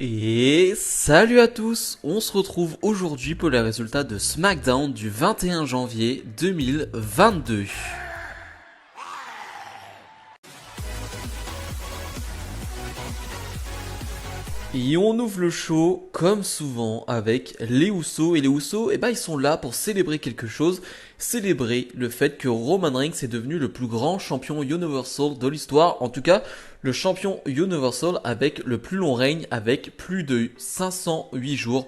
Et salut à tous, on se retrouve aujourd'hui pour les résultats de SmackDown du 21 janvier 2022. Et on ouvre le show comme souvent avec les Usos. Et les Usos, ils sont là pour célébrer quelque chose. Célébrer le fait que Roman Reigns est devenu le plus grand champion Universal de l'histoire. En tout cas, le champion Universal avec le plus long règne, avec plus de 508 jours.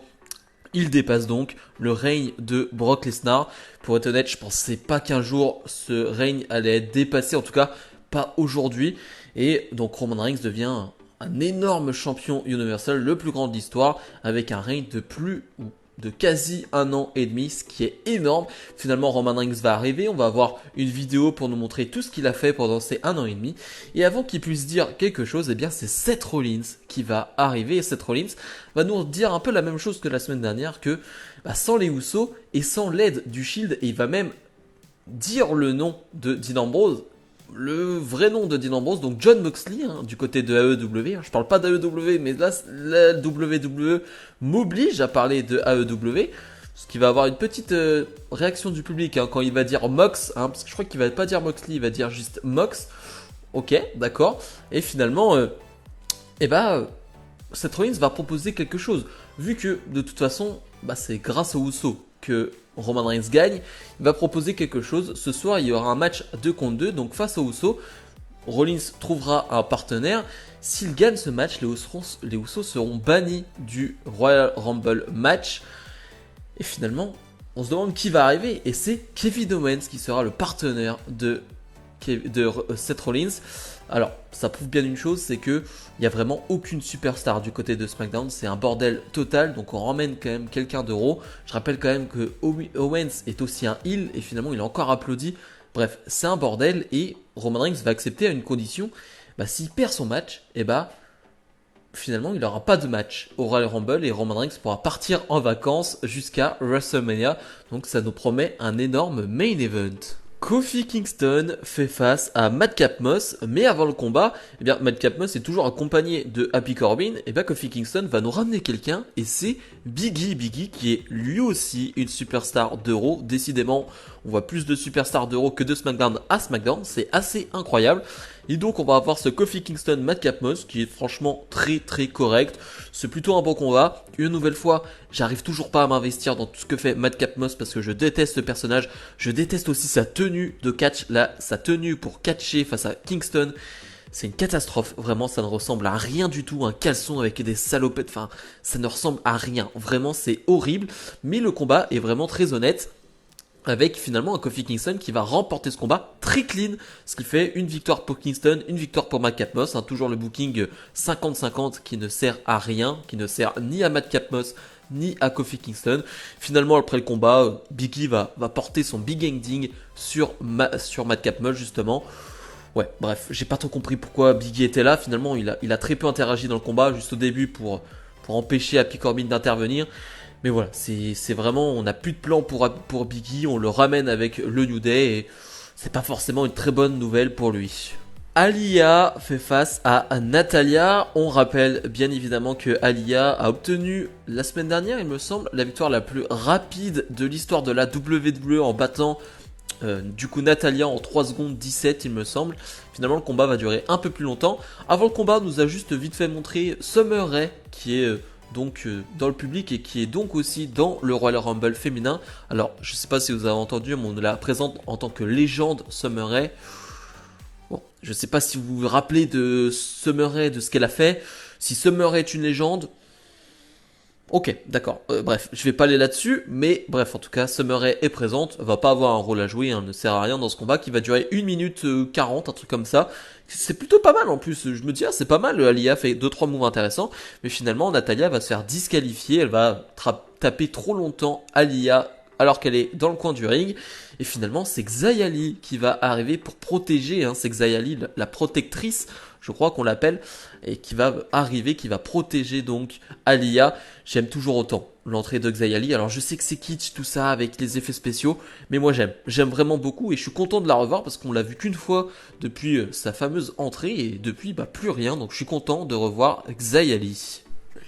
Il dépasse donc le règne de Brock Lesnar. Pour être honnête, je pensais pas qu'un jour ce règne allait être dépassé, en tout cas pas aujourd'hui. Et donc Roman Reigns devient un énorme champion Universal, le plus grand de l'histoire, avec un règne de quasi 1 an et demi, ce qui est énorme. Finalement, Roman Reigns va arriver, on va avoir une vidéo pour nous montrer tout ce qu'il a fait pendant ces 1 an et demi. Et avant qu'il puisse dire quelque chose, c'est Seth Rollins qui va arriver. Et Seth Rollins va nous dire un peu la même chose que la semaine dernière, que sans les Usos et sans l'aide du Shield, et il va même dire le nom de Dean Ambrose, le vrai nom de Dean Ambrose, donc John Moxley, du côté de AEW. Je parle pas d'AEW, mais là, la WWE m'oblige à parler de AEW, ce qui va avoir une petite réaction du public quand il va dire Mox, parce que je crois qu'il va pas dire Moxley, il va dire juste Mox. Ok, d'accord. Et finalement, Seth Rollins va proposer quelque chose. Vu que, de toute façon, c'est grâce aux Usos que Roman Reigns gagne, il va proposer quelque chose. Ce soir, il y aura un match 2 contre 2, donc face aux Usos, Rollins trouvera un partenaire. S'il gagne ce match, les Usos seront bannis du Royal Rumble match. Et finalement, on se demande qui va arriver, et c'est Kevin Owens qui sera le partenaire de Seth Rollins. Alors, ça prouve bien une chose, c'est que il y a vraiment aucune superstar du côté de SmackDown, c'est un bordel total, donc on ramène quand même quelqu'un d'euro. Je rappelle quand même que Owens est aussi un heel, et finalement il est encore applaudi. Bref, c'est un bordel, et Roman Reigns va accepter à une condition, s'il perd son match, finalement il n'aura pas de match au Royal Rumble, et Roman Reigns pourra partir en vacances jusqu'à WrestleMania, donc ça nous promet un énorme main event. Kofi Kingston fait face à Madcap Moss, mais avant le combat, Madcap Moss est toujours accompagné de Happy Corbin, Kofi Kingston va nous ramener quelqu'un, et c'est Biggie qui est lui aussi une superstar d'Euro. Décidément, on voit plus de superstars d'Euro que de SmackDown à SmackDown, c'est assez incroyable. Et donc on va avoir ce Kofi Kingston Madcap Moss qui est franchement très très correct. C'est plutôt un bon combat. Une nouvelle fois, j'arrive toujours pas à m'investir dans tout ce que fait Madcap Moss parce que je déteste ce personnage. Je déteste aussi sa tenue de catch, sa tenue pour catcher face à Kingston. C'est une catastrophe, vraiment ça ne ressemble à rien du tout, un caleçon avec des salopettes, ça ne ressemble à rien, vraiment c'est horrible. Mais le combat est vraiment très honnête, avec finalement un Kofi Kingston qui va remporter ce combat très clean, ce qui fait une victoire pour Kingston, une victoire pour Madcap Moss, toujours le booking 50-50 qui ne sert à rien, qui ne sert ni à Madcap Moss ni à Kofi Kingston. Finalement après le combat, Biggie va porter son big ending sur Madcap Moss justement. Ouais, bref, j'ai pas trop compris pourquoi Biggie était là, finalement il a très peu interagi dans le combat, juste au début pour empêcher Happy Corbin d'intervenir. Mais voilà, c'est vraiment, on n'a plus de plan pour Biggie, on le ramène avec le New Day et c'est pas forcément une très bonne nouvelle pour lui. Aliyah fait face à Natalya. On rappelle bien évidemment que Aliyah a obtenu la semaine dernière, il me semble, la victoire la plus rapide de l'histoire de la WWE en battant Natalya en 3 secondes 17 il me semble. Finalement le combat va durer un peu plus longtemps. Avant le combat on nous a juste vite fait montrer Summer Rae qui est dans le public et qui est donc aussi dans le Royal Rumble féminin. Alors je sais pas si vous avez entendu, mais on la présente en tant que légende Summer Rae. Bon, je sais pas si vous vous rappelez de Summer Rae, de ce qu'elle a fait. Si Summer Rae est une légende, ok, d'accord. Bref, je vais pas aller là-dessus, mais bref, en tout cas, Summer Rae est présente, va pas avoir un rôle à jouer, ne sert à rien dans ce combat qui va durer 1 minute 40, un truc comme ça. C'est plutôt pas mal en plus, je me dis, c'est pas mal, Aliyah fait 2-3 moves intéressants, mais finalement, Natalya va se faire disqualifier, elle va taper trop longtemps Aliyah alors qu'elle est dans le coin du ring, et finalement, c'est Xia Li qui va arriver pour protéger, c'est Xia Li, la protectrice, je crois qu'on l'appelle, et qui va arriver, qui va protéger donc Aliyah. J'aime toujours autant l'entrée de Xia Li. Alors je sais que c'est kitsch tout ça avec les effets spéciaux, mais moi j'aime vraiment beaucoup et je suis content de la revoir parce qu'on l'a vu qu'une fois depuis sa fameuse entrée et depuis plus rien, donc je suis content de revoir Xia Li.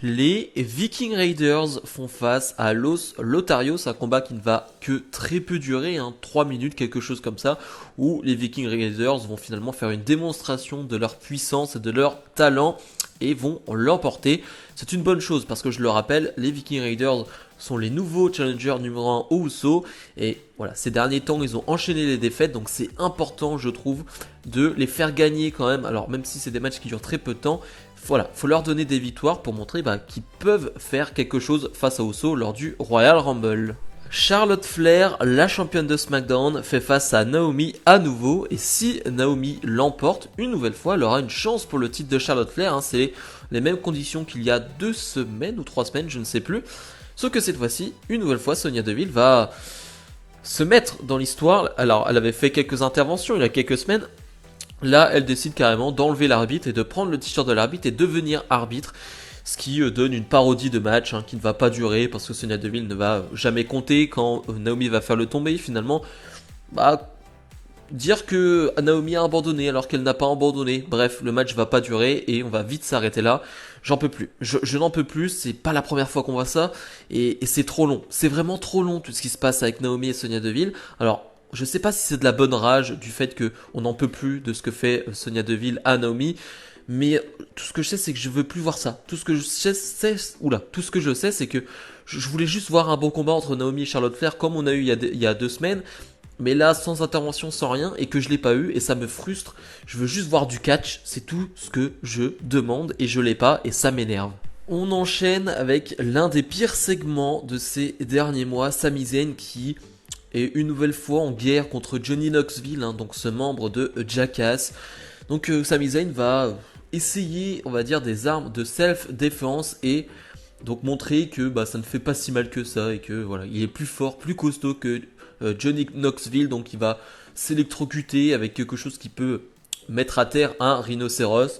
Les Viking Raiders font face à Los Lotarios, un combat qui ne va que très peu durer, 3 minutes, quelque chose comme ça, où les Viking Raiders vont finalement faire une démonstration de leur puissance et de leur talent et vont l'emporter. C'est une bonne chose parce que je le rappelle, les Viking Raiders sont les nouveaux challengers numéro 1 au Uso et voilà, ces derniers temps ils ont enchaîné les défaites, donc c'est important je trouve de les faire gagner quand même. Alors même si c'est des matchs qui durent très peu de temps, voilà, faut leur donner des victoires pour montrer qu'ils peuvent faire quelque chose face à Uso lors du Royal Rumble. Charlotte Flair, la championne de SmackDown, fait face à Naomi à nouveau. Et si Naomi l'emporte une nouvelle fois, elle aura une chance pour le titre de Charlotte Flair. C'est les mêmes conditions qu'il y a 2 semaines ou 3 semaines, je ne sais plus. Sauf que cette fois-ci, une nouvelle fois, Sonya Deville va se mettre dans l'histoire. Alors, elle avait fait quelques interventions il y a quelques semaines. Là, elle décide carrément d'enlever l'arbitre et de prendre le t-shirt de l'arbitre et devenir arbitre. Ce qui donne une parodie de match qui ne va pas durer parce que Sonya Deville ne va jamais compter quand Naomi va faire le tomber. Finalement, dire que Naomi a abandonné alors qu'elle n'a pas abandonné. Bref, le match va pas durer et on va vite s'arrêter là. J'en peux plus. Je n'en peux plus. C'est pas la première fois qu'on voit ça et c'est trop long. C'est vraiment trop long tout ce qui se passe avec Naomi et Sonya Deville. Alors, je sais pas si c'est de la bonne rage du fait que on n'en peut plus de ce que fait Sonya Deville à Naomi. Mais tout ce que je sais, c'est que je veux plus voir ça. Tout ce que je sais, c'est que je voulais juste voir un bon combat entre Naomi et Charlotte Flair, comme on a eu il y a 2 semaines. Mais là, sans intervention, sans rien, et que je l'ai pas eu, et ça me frustre. Je veux juste voir du catch, c'est tout ce que je demande, et je l'ai pas, et ça m'énerve. On enchaîne avec l'un des pires segments de ces derniers mois, Sami Zayn qui est une nouvelle fois en guerre contre Johnny Knoxville, donc ce membre de Jackass. Donc Sami Zayn va essayer, on va dire, des armes de self-défense et donc montrer que ça ne fait pas si mal que ça et que voilà, il est plus fort, plus costaud que Johnny Knoxville, donc il va s'électrocuter avec quelque chose qui peut mettre à terre un rhinocéros.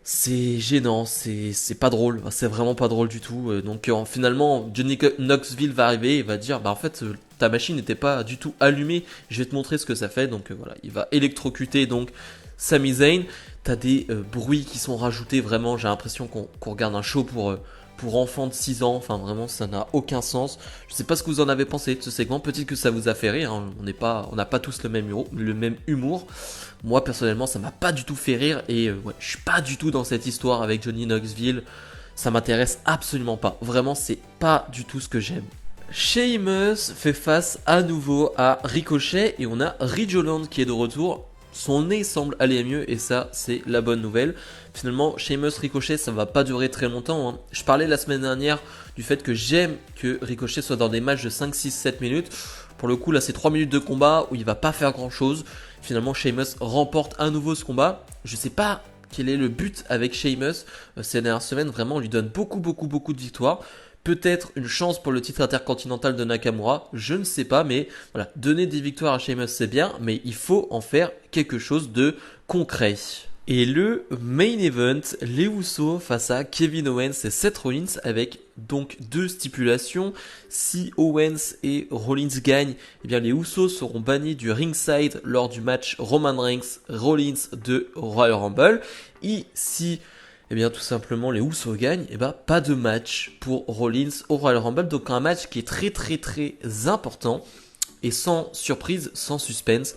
C'est gênant, c'est pas drôle, c'est vraiment pas drôle du tout. Donc finalement, Johnny Knoxville va arriver et va dire en fait ta machine n'était pas du tout allumée, je vais te montrer ce que ça fait. Donc voilà, il va électrocuter donc Sami Zayn. T'as des bruits qui sont rajoutés, vraiment j'ai l'impression qu'on regarde un show pour enfants de 6 ans, enfin vraiment ça n'a aucun sens. Je sais pas ce que vous en avez pensé de ce segment, peut-être que ça vous a fait rire, on n'a pas tous le même humour. Moi personnellement ça m'a pas du tout fait rire et je suis pas du tout dans cette histoire avec Johnny Knoxville, ça m'intéresse absolument pas, vraiment c'est pas du tout ce que j'aime. Sheamus fait face à nouveau à Ricochet et on a Ridge Holland qui est de retour. Son nez semble aller mieux et ça c'est la bonne nouvelle. Finalement Sheamus Ricochet ça va pas durer très longtemps. Je parlais la semaine dernière du fait que j'aime que Ricochet soit dans des matchs de 5, 6, 7 minutes. Pour le coup là c'est 3 minutes de combat où il va pas faire grand chose. Finalement Sheamus remporte à nouveau ce combat. Je sais pas quel est le but avec Sheamus ces dernières semaines, vraiment on lui donne beaucoup de victoires. Peut-être une chance pour le titre intercontinental de Nakamura, je ne sais pas, mais voilà, donner des victoires à Sheamus c'est bien, mais il faut en faire quelque chose de concret. Et le main event, les Usos face à Kevin Owens et Seth Rollins avec donc 2 stipulations. Si Owens et Rollins gagnent, eh bien les Usos seront bannis du ringside lors du match Roman Reigns-Rollins de Royal Rumble. Et si tout simplement les Usos gagnent, pas de match pour Rollins au Royal Rumble, donc un match qui est très important et sans surprise, sans suspense.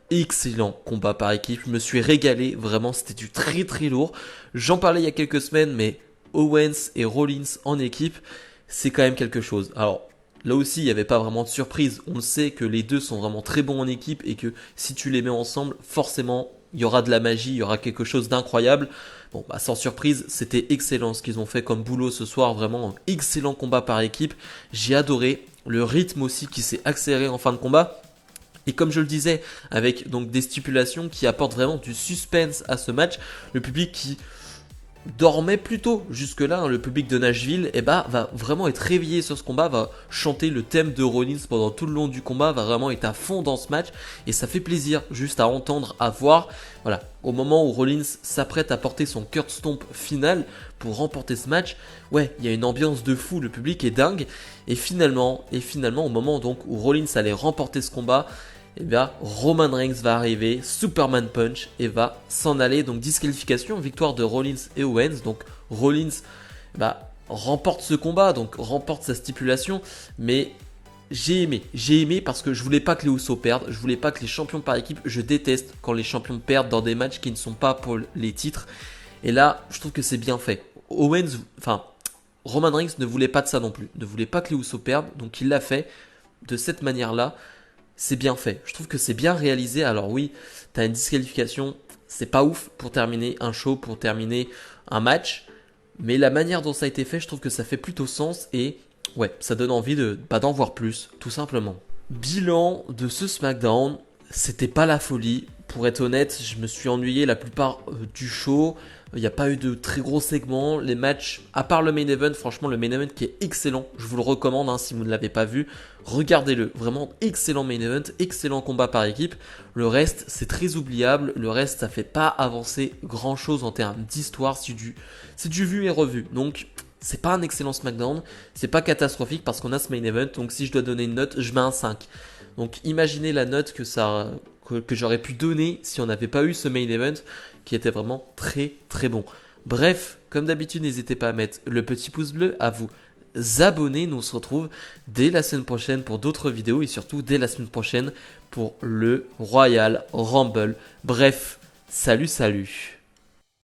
Excellent combat par équipe, je me suis régalé, vraiment c'était du très lourd. J'en parlais il y a quelques semaines, mais Owens et Rollins en équipe, c'est quand même quelque chose. Alors là aussi il n'y avait pas vraiment de surprise, on le sait que les deux sont vraiment très bons en équipe et que si tu les mets ensemble, forcément il y aura de la magie, il y aura quelque chose d'incroyable. Bon, sans surprise, c'était excellent ce qu'ils ont fait comme boulot ce soir, vraiment un excellent combat par équipe. J'ai adoré le rythme aussi qui s'est accéléré en fin de combat. Et comme je le disais, avec donc des stipulations qui apportent vraiment du suspense à ce match, le public qui dormait plutôt jusque-là, le public de Nashville, va vraiment être réveillé sur ce combat, va chanter le thème de Rollins pendant tout le long du combat, va vraiment être à fond dans ce match, et ça fait plaisir juste à entendre, à voir. Voilà, au moment où Rollins s'apprête à porter son Kurt Stomp final pour remporter ce match, il y a une ambiance de fou, le public est dingue, et finalement, au moment donc où Rollins allait remporter ce combat, Roman Reigns va arriver, Superman Punch et va s'en aller. Donc disqualification, victoire de Rollins et Owens. Donc Rollins remporte ce combat, donc remporte sa stipulation, mais j'ai aimé parce que je voulais pas que les Usos perdent, je voulais pas que les champions par équipe, je déteste quand les champions perdent dans des matchs qui ne sont pas pour les titres, et là, je trouve que c'est bien fait. Roman Reigns ne voulait pas de ça non plus, ne voulait pas que les Usos perdent, donc il l'a fait de cette manière-là, c'est bien fait. Je trouve que c'est bien réalisé, alors oui, t'as une disqualification, c'est pas ouf pour terminer un show, pour terminer un match, mais la manière dont ça a été fait, je trouve que ça fait plutôt sens et ouais, ça donne envie d'en voir plus, tout simplement. Bilan de ce SmackDown, c'était pas la folie. Pour être honnête, je me suis ennuyé la plupart du show. Il n'y a pas eu de très gros segments. Les matchs, à part le main event, franchement, le main event qui est excellent. Je vous le recommande si vous ne l'avez pas vu. Regardez-le. Vraiment excellent main event, excellent combat par équipe. Le reste, c'est très oubliable. Le reste, ça fait pas avancer grand chose en termes d'histoire. C'est du vu et revu. Donc, c'est pas un excellent SmackDown. C'est pas catastrophique parce qu'on a ce main event. Donc, si je dois donner une note, je mets un 5. Donc, imaginez la note que j'aurais pu donner si on n'avait pas eu ce main event qui était vraiment très très bon. Bref, comme d'habitude, n'hésitez pas à mettre le petit pouce bleu, à vous abonner. Nous on se retrouve dès la semaine prochaine pour d'autres vidéos et surtout dès la semaine prochaine pour le Royal Rumble. Bref, salut.